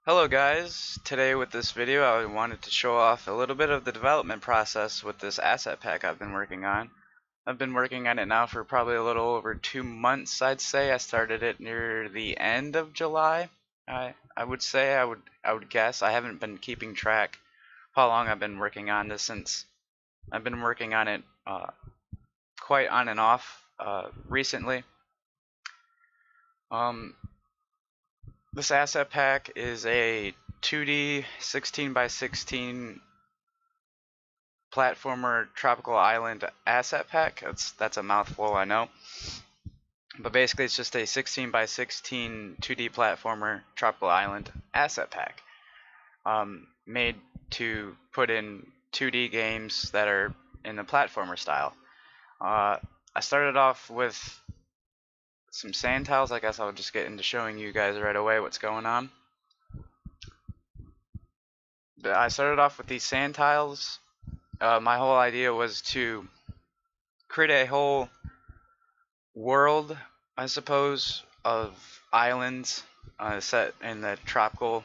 Hello guys, today with this video I wanted to show off a little bit of the development process with this asset pack I've been working on. I've been working on it now for probably a little over 2 months, I'd say. I started it near the end of July. I would say, I would guess. I haven't been keeping track how long I've been working on this since. I've been working on it quite on and off recently. This asset pack is a 2D 16 by 16 platformer tropical island asset pack. That's a mouthful, I know. But basically it's just a 16 by 16 2D platformer tropical island asset pack. Made to put in 2D games that are in the platformer style. I started off with some sand tiles. I guess I'll just get into showing you guys right away what's going on. I started off with these sand tiles. My whole idea was to create a whole world, I suppose, of islands set in the tropical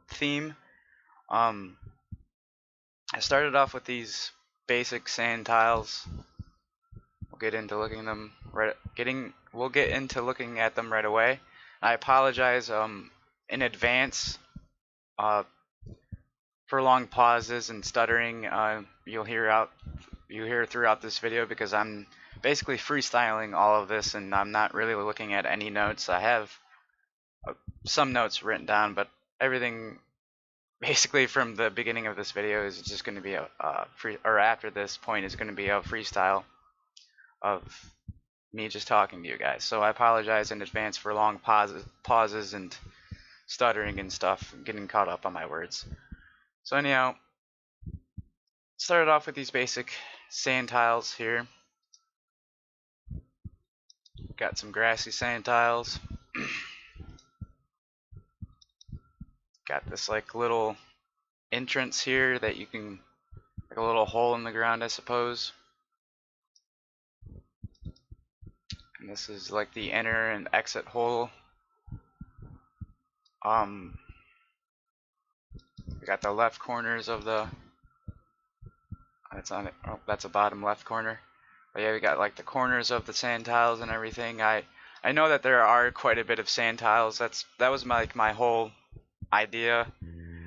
theme. I started off with these basic sand tiles. We'll get into looking at them right away. I apologize in advance for long pauses and stuttering you'll hear throughout this video, because I'm basically freestyling all of this and I'm not really looking at any notes. I have some notes written down, but everything basically from the beginning of this video is just going to be a after this point is going to be a freestyle of me just talking to you guys. So I apologize in advance for long pauses and stuttering and stuff, and getting caught up on my words. So anyhow, started off with these basic sand tiles here. Got some grassy sand tiles. Got this like little entrance here that you can, like a little hole in the ground, I suppose. And this is like the enter and exit hole. We got the left corners of the, that's on it. Oh, that's a bottom left corner. But yeah, we got like the corners of the sand tiles and everything. I know that there are quite a bit of sand tiles. That was my whole idea.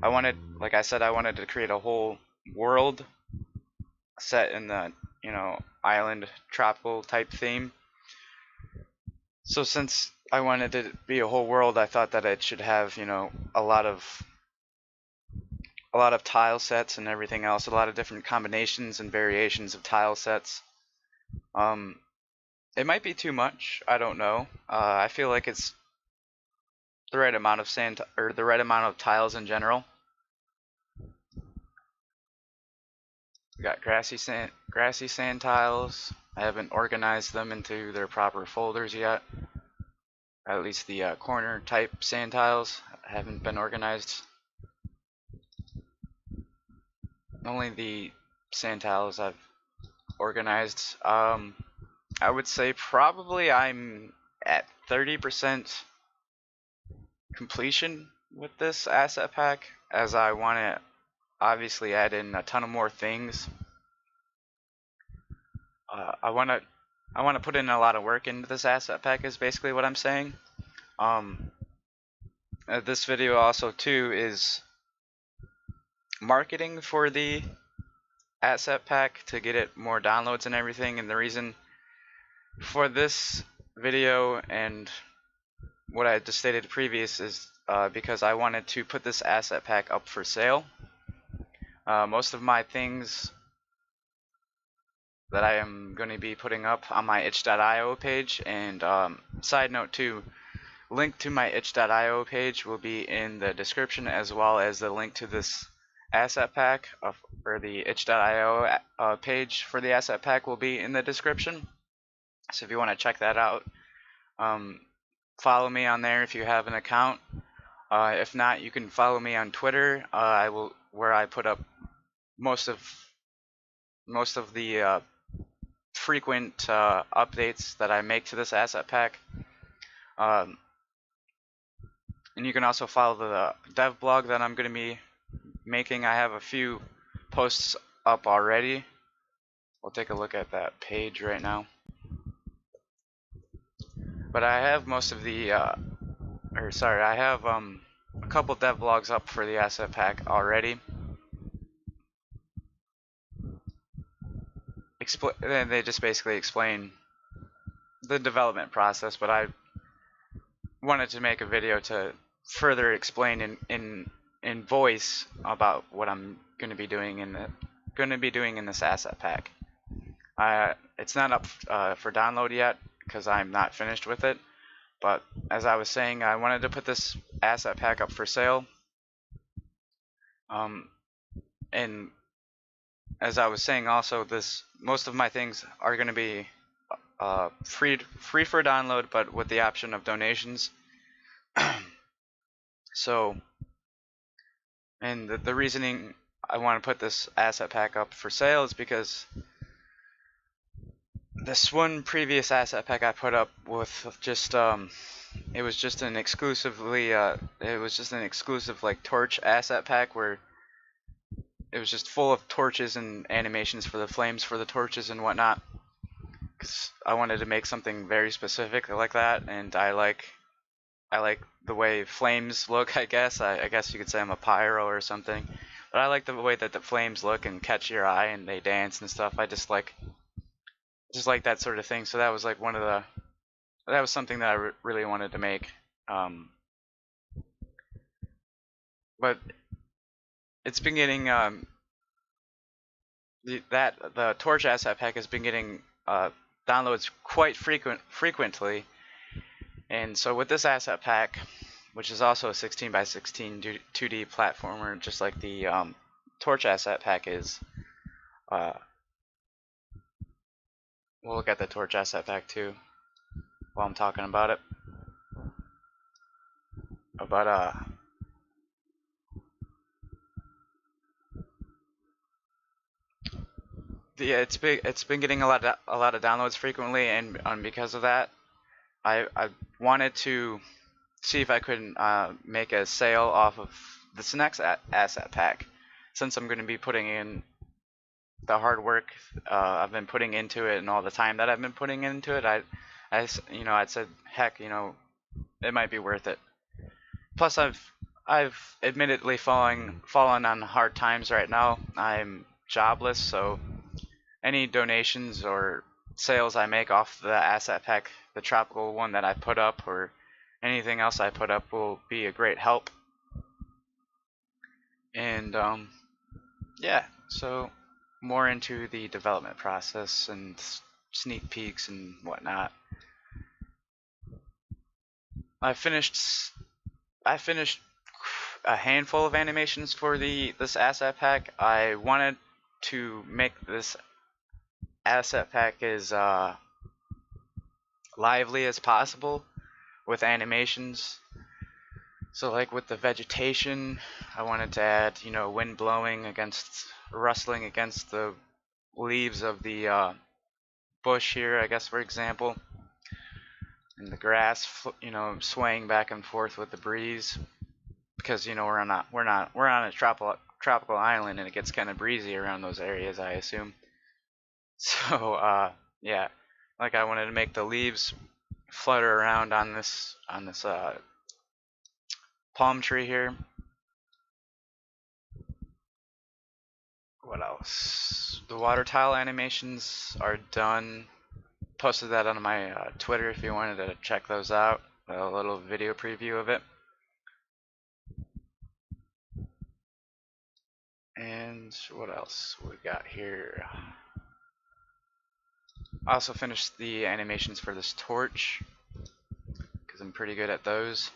I wanted, like I said, I wanted to create a whole world set in the, island tropical type theme. So since I wanted it to be a whole world, I thought that it should have, a lot of tile sets and everything else, a lot of different combinations and variations of tile sets. It might be too much, I don't know. I feel like it's the right amount of sand, or the right amount of tiles in general. We got grassy sand tiles. I haven't organized them into their proper folders yet. At least the corner type sand tiles haven't been organized. Only the sand tiles I've organized. I would say probably I'm at 30% completion with this asset pack, as I want to obviously add in a ton of more things. I want to put in a lot of work into this asset pack, is basically what I'm saying. This video also too is marketing for the asset pack to get it more downloads and everything. And the reason for this video and what I just stated previous is because I wanted to put this asset pack up for sale. Most of my things that I am going to be putting up on my itch.io page, and side note too, link to my itch.io page will be in the description, as well as the link to this asset pack, or the itch.io page for the asset pack will be in the description. So if you want to check that out, follow me on there if you have an account. If not, you can follow me on Twitter. Where I put up most of the frequent updates that I make to this asset pack. And you can also follow the dev blog that I'm going to be making. I have a few posts up already. We'll take a look at that page right now. But I have most of the, I have a couple dev blogs up for the asset pack already. Then they just basically explain the development process, but I wanted to make a video to further explain in voice about what I'm going to be doing in this asset pack. It's not up for download yet because I'm not finished with it. But as I was saying, I wanted to put this asset pack up for sale. And as I was saying, also most of my things are going to be free for download, but with the option of donations. So, and the reasoning I want to put this asset pack up for sale is because this one previous asset pack I put up with just it was just an exclusive like torch asset pack where it was just full of torches and animations for the flames for the torches and whatnot. Because I wanted to make something very specific like that, and I like the way flames look. I guess you could say I'm a pyro or something, but I like the way that the flames look and catch your eye and they dance and stuff. I just like that sort of thing. So that was like that was something that I really wanted to make. But it's been getting the torch asset pack has been getting downloads quite frequently, and so with this asset pack, which is also a 16 by 16 2D platformer, just like the torch asset pack is. We'll look at the torch asset pack too while I'm talking about it. But yeah, it's been getting a lot of downloads frequently, and because of that, I wanted to see if I could make a sale off of this next asset pack, since I'm going to be putting in the hard work I've been putting into it and all the time that I've been putting into it. I said, heck, it might be worth it. Plus, I've admittedly fallen on hard times right now. I'm jobless, so any donations or sales I make off the asset pack, the tropical one that I put up, or anything else I put up will be a great help. And yeah, so more into the development process and sneak peeks and whatnot. I finished a handful of animations for this asset pack. I wanted to make this asset pack as lively as possible with animations. So like with the vegetation, I wanted to add, wind blowing rustling against the leaves of the bush here, I guess, for example, and the grass, swaying back and forth with the breeze, because we're on a tropical island, and it gets kind of breezy around those areas, I assume. So yeah, like I wanted to make the leaves flutter around on this palm tree here. What else? The water tile animations are done. Posted that on my Twitter if you wanted to check those out. A little video preview of it. And what else we got here? I also finished the animations for this torch because I'm pretty good at those.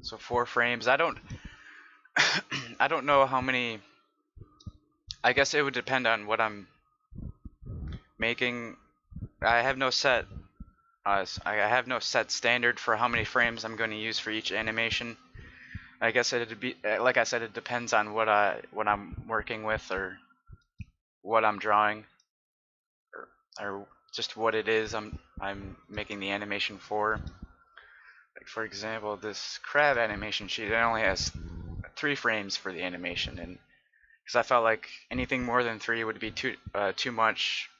So 4 frames. I don't I don't know how many. I guess it would depend on what I'm making. I have no set standard for how many frames I'm going to use for each animation. I guess it'd be, like I said, it depends on what I'm working with, or what I'm drawing, or just what it is I'm making the animation for. like for example, this crab animation sheet, it only has 3 frames for the animation, and because I felt like anything more than 3 would be too much,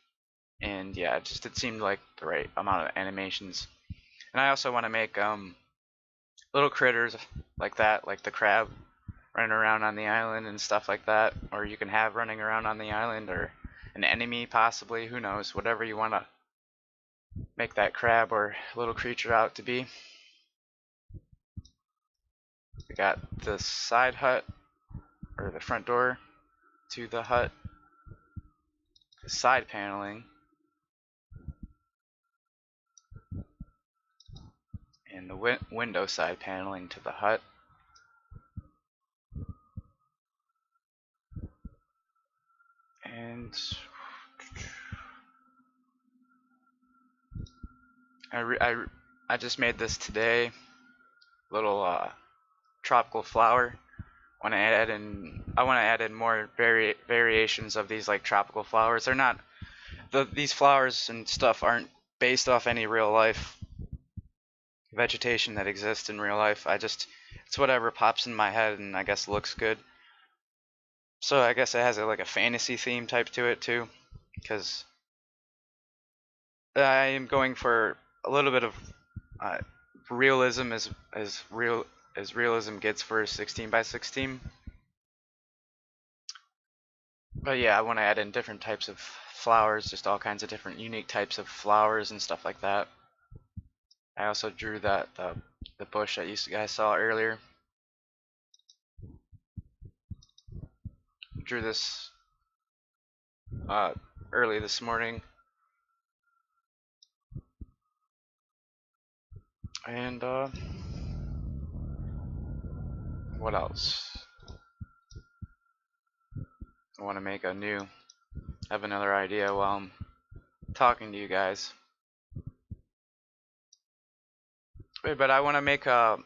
and yeah, it seemed like the right amount of animations. And I also want to make little critters like that, like the crab running around on the island and stuff like that, or you can have running around on the island, or an enemy possibly, who knows, whatever you want to make that crab or little creature out to be. We got the side hut, or the front door to the hut, the side paneling, and the window side paneling to the hut. And I just made this today, little tropical flower. I want to add in more variations of these like tropical flowers. They're not these flowers and stuff aren't based off any real life vegetation that exists in real life. It's whatever pops in my head and I guess looks good. So I guess it has like a fantasy theme type to it too, because I am going for a little bit of realism as realism gets for 16 by 16. But yeah, I want to add in different types of flowers, just all kinds of different unique types of flowers and stuff like that. I also drew the bush that you guys saw earlier. Drew this early this morning. And what else? I want to make have another idea while I'm talking to you guys. But I want to make I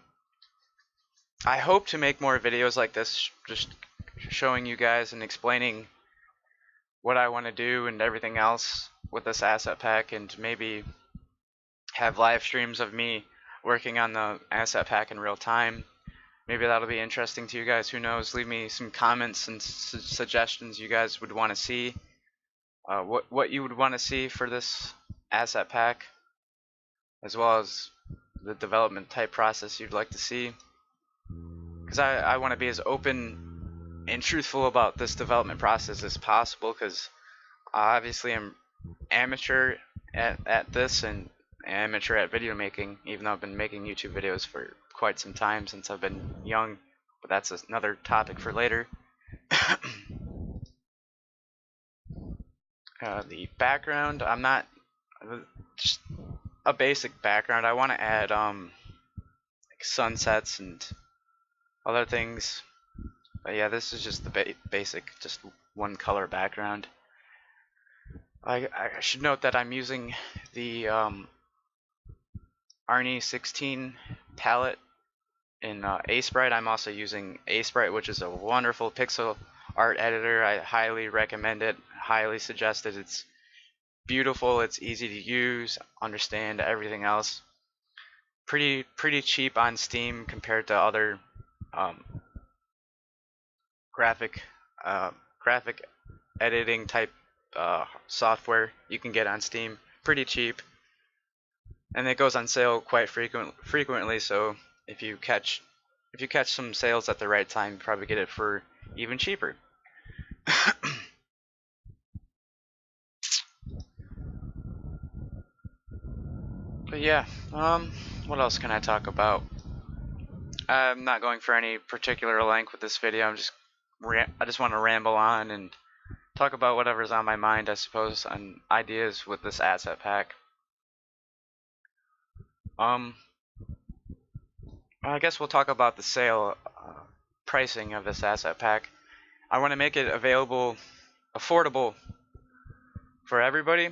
hope to make more videos like this, just showing you guys and explaining what I want to do and everything else with this asset pack, and maybe have live streams of me working on the asset pack in real time. Maybe that'll be interesting to you guys. Who knows? Leave me some comments and suggestions you guys would want to see. What you would want to see for this asset pack, as well as the development type process you'd like to see. Because I want to be as open and truthful about this development process as possible, because obviously I'm amateur at this and amateur at video making, even though I've been making YouTube videos for quite some time since I've been young, but that's another topic for later. The background, I'm not just a basic background. I want to add like sunsets and other things, but yeah, this is just the basic, just one color background. I should note that I'm using the Arnie 16 palette in Asprite. I'm also using Asprite, which is a wonderful pixel art editor. I highly recommend it, highly suggest it. It's beautiful, it's easy to use, understand everything else. Pretty cheap on Steam compared to other graphic editing type software you can get on Steam. Pretty cheap, and it goes on sale quite frequently. So if you catch some sales at the right time, you probably get it for even cheaper. But yeah, what else can I talk about? I'm not going for any particular length with this video. I just want to ramble on and talk about whatever's on my mind, I suppose, on ideas with this asset pack. I guess we'll talk about the sale pricing of this asset pack. I want to make it available, affordable for everybody.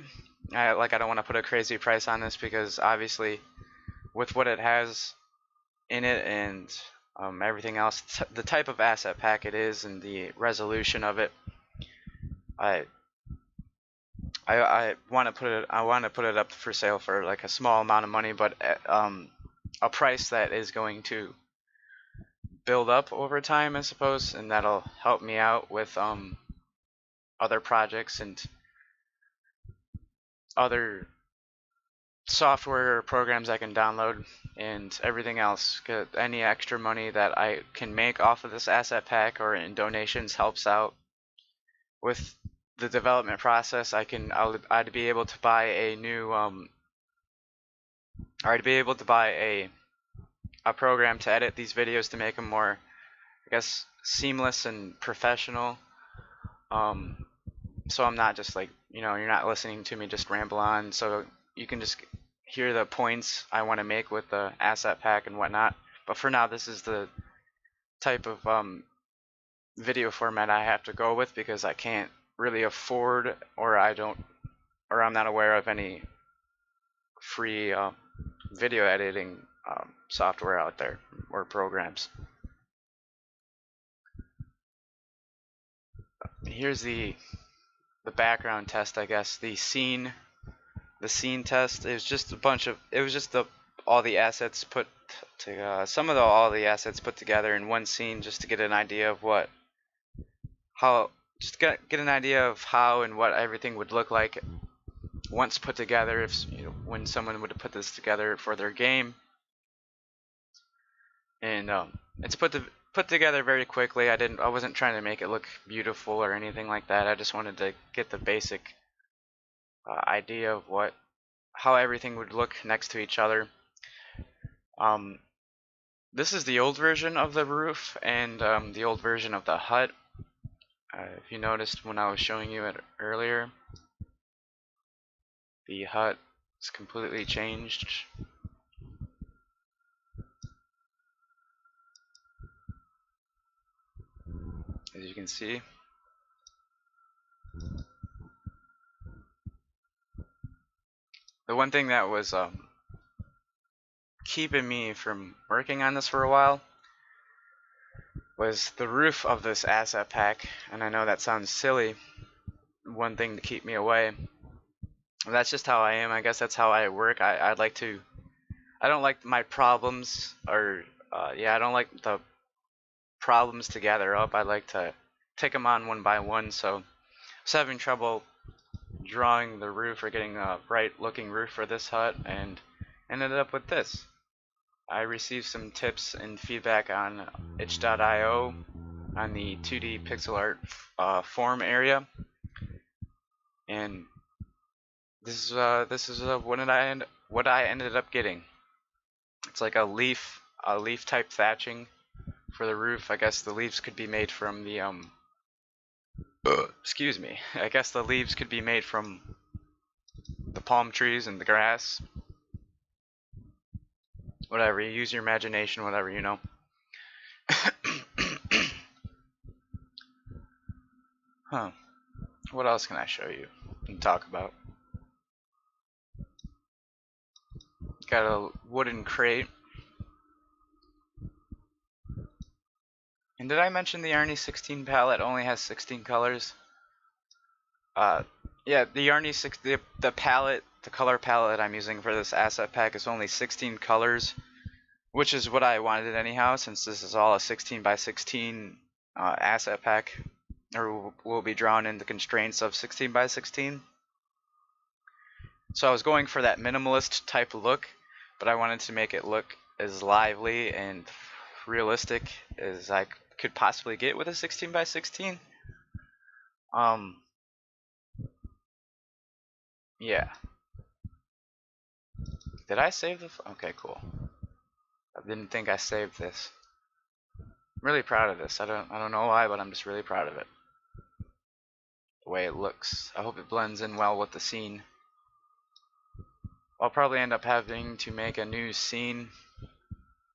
I don't want to put a crazy price on this, because obviously with what it has in it and everything else, the type of asset pack it is and the resolution of it, I want to put it up for sale for like a small amount of money, but a price that is going to build up over time, I suppose, and that'll help me out with other projects and other software or programs I can download and everything else. Get any extra money that I can make off of this asset pack or in donations helps out with the development process. I'd be able to buy a new or I'd be able to buy a program to edit these videos to make them more, I guess, seamless and professional. So I'm not just like, you're not listening to me just ramble on. So you can just hear the points I want to make with the asset pack and whatnot. But for now, this is the type of video format I have to go with because I can't really afford, or I'm not aware of any free video editing software out there or programs. Here's the background test, I guess. The scene test is just all the assets put to all the assets put together in one scene, just to get an idea of get an idea of how and what everything would look like once put together, if when someone would put this together for their game. And it's put together very quickly. I wasn't trying to make it look beautiful or anything like that. I just wanted to get the basic idea of how everything would look next to each other. This is the old version of the roof and the old version of the hut. If you noticed when I was showing you it earlier, the hut is completely changed. As you can see. The one thing that was keeping me from working on this for a while was the roof of this asset pack, and I know that sounds silly, one thing to keep me away. That's just how I am. I guess that's how I work. I don't like my problems, or I don't like the problems to gather up. I like to take them on one by one. So I was having trouble drawing the roof or getting a right looking roof for this hut, and ended up with this. I received some tips and feedback on itch.io on the 2D pixel art forum area, and this is what I ended up getting. It's like a leaf type thatching for the roof. I guess the leaves could be made from the excuse me. I guess the leaves could be made from the palm trees and the grass. Whatever, you use your imagination, whatever, Huh. What else can I show you and talk about? Got a wooden crate. And did I mention the Arnie 16 palette only has 16 colors? Yeah, the Arnie the palette, the color palette I'm using for this asset pack is only 16 colors, which is what I wanted anyhow, since this is all a 16 by 16 asset pack, or will be drawn in the constraints of 16 by 16. So I was going for that minimalist type look, but I wanted to make it look as lively and realistic as I could possibly get with a 16 by 16. Yeah. Did I save the? Okay, cool. I didn't think I saved this. I'm really proud of this. I don't know why, but I'm just really proud of it. The way it looks. I hope it blends in well with the scene. I'll probably end up having to make a new scene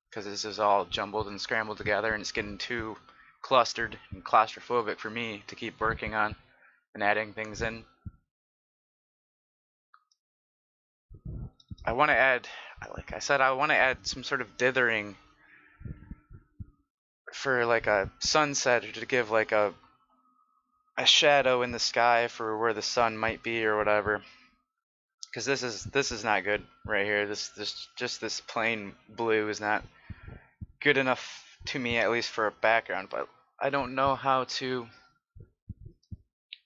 because this is all jumbled and scrambled together, and it's getting too clustered and claustrophobic for me to keep working on and adding things in. I want to add, like I said, I want to add some sort of dithering for like a sunset, or to give like a shadow in the sky for where the sun might be or whatever. because this is not good right here. This plain blue is not good enough to me, at least for a background. But I don't know how to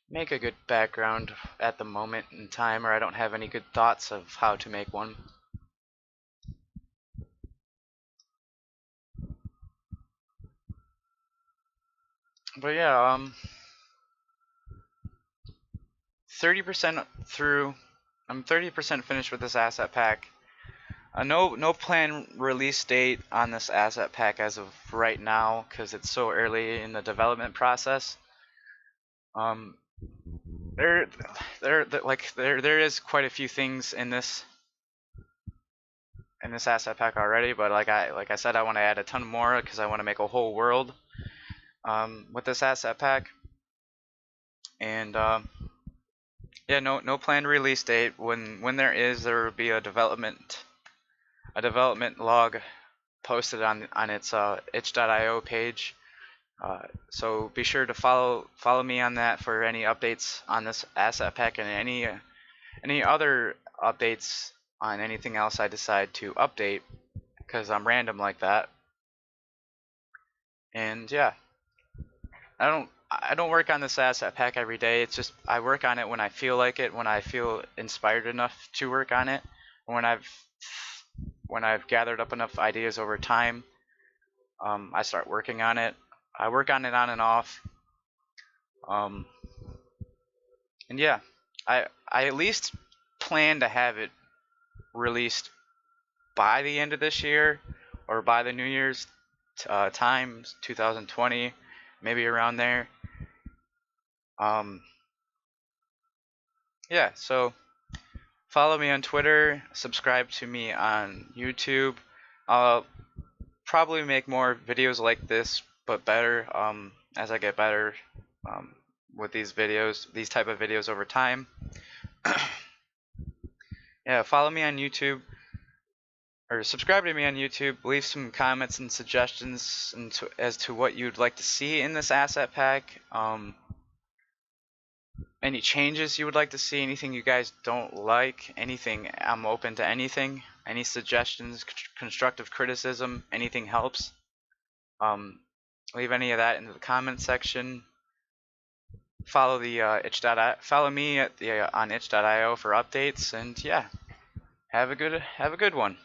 make a good background at the moment in time, or I don't have any good thoughts of how to make one. But yeah, 30% through. I'm 30% finished with this asset pack. No planned release date on this asset pack as of right now because it's so early in the development process. Um, there there is quite a few things in this asset pack already, but like I said, I want to add a ton more because I want to make a whole world with this asset pack. And yeah, no planned release date. When there is, there will be a development log posted on its itch.io page. So be sure to follow me on that for any updates on this asset pack and any other updates on anything else I decide to update, because I'm random like that. And yeah, I don't work on this asset pack every day. It's just I work on it when I feel like it, when I feel inspired enough to work on it, when I've gathered up enough ideas over time. I start working on it. I work on it on and off. Um, and yeah, I at least plan to have it released by the end of this year or by the New Year's time, 2020, maybe around there. Yeah, so follow me on Twitter, subscribe to me on YouTube. I'll probably make more videos like this, but better as I get better with these type of videos over time. Yeah, follow me on YouTube, or subscribe to me on YouTube. Leave some comments and suggestions as to what you'd like to see in this asset pack. Any changes you would like to see, anything you guys don't like, anything. I'm open to anything. Any suggestions, constructive criticism, anything helps. Leave any of that in the comment section. Follow the follow me at the on itch.io for updates, and yeah, have a good one.